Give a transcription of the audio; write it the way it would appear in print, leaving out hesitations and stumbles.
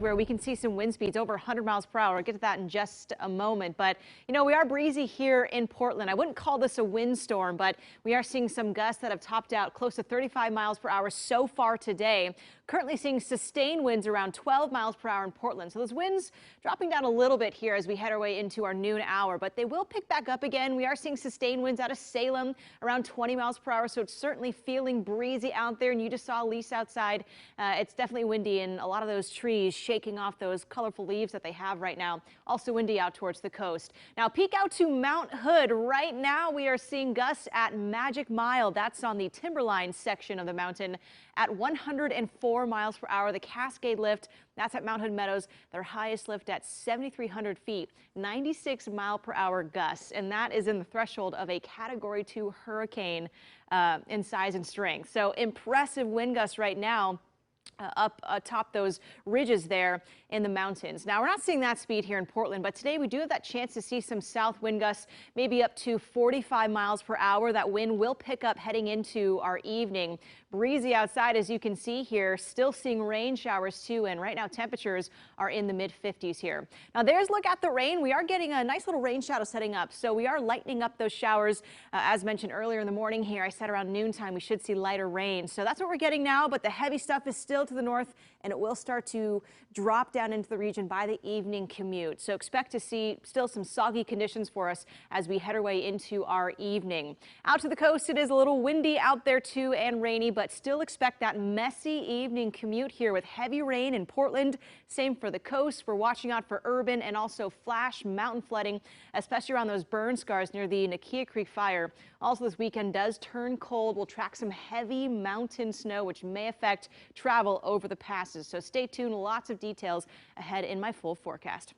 Where we can see some wind speeds over 100 miles per hour. I'll get to that in just a moment. But, we are breezy here in Portland. I wouldn't call this a windstorm, but we are seeing some gusts that have topped out close to 35 miles per hour so far today. Currently seeing sustained winds around 12 miles per hour in Portland. So those winds dropping down a little bit here as we head our way into our noon hour, but they will pick back up again. We are seeing sustained winds out of Salem around 20 miles per hour. So it's certainly feeling breezy out there. And you just saw Lisa outside. It's definitely windy, and a lot of those trees shaking off those colorful leaves that they have right now. Also windy out towards the coast. Now peek out to Mount Hood. Right now we are seeing gusts at Magic Mile. That's on the Timberline section of the mountain at 104 miles per hour. The Cascade Lift, that's at Mount Hood Meadows. Their highest lift at 7,300 feet, 96 mile per hour gusts. And that is in the threshold of a Category 2 hurricane in size and strength. So impressive wind gusts right now. Up atop those ridges there in the mountains. Now, we're not seeing that speed here in Portland, but today we do have that chance to see some south wind gusts, maybe up to 45 miles per hour. That wind will pick up heading into our evening. Breezy outside, as you can see here, still seeing rain showers too, and right now temperatures are in the mid-50s here. Now, there's a look at the rain. We are getting a nice little rain shadow setting up, so we are lightening up those showers. As mentioned earlier in the morning here, I said around noontime we should see lighter rain. So that's what we're getting now, but the heavy stuff is still to the north, and it will start to drop down into the region by the evening commute. So expect to see still some soggy conditions for us as we head our way into our evening. Out to the coast, it is a little windy out there too and rainy, but still expect that messy evening commute here with heavy rain in Portland. Same for the coast. We're watching out for urban and also flash mountain flooding, especially around those burn scars near the Nakia Creek fire. Also, this weekend does turn cold. We'll track some heavy mountain snow, which may affect travel over the passes. So stay tuned. Lots of details ahead in my full forecast.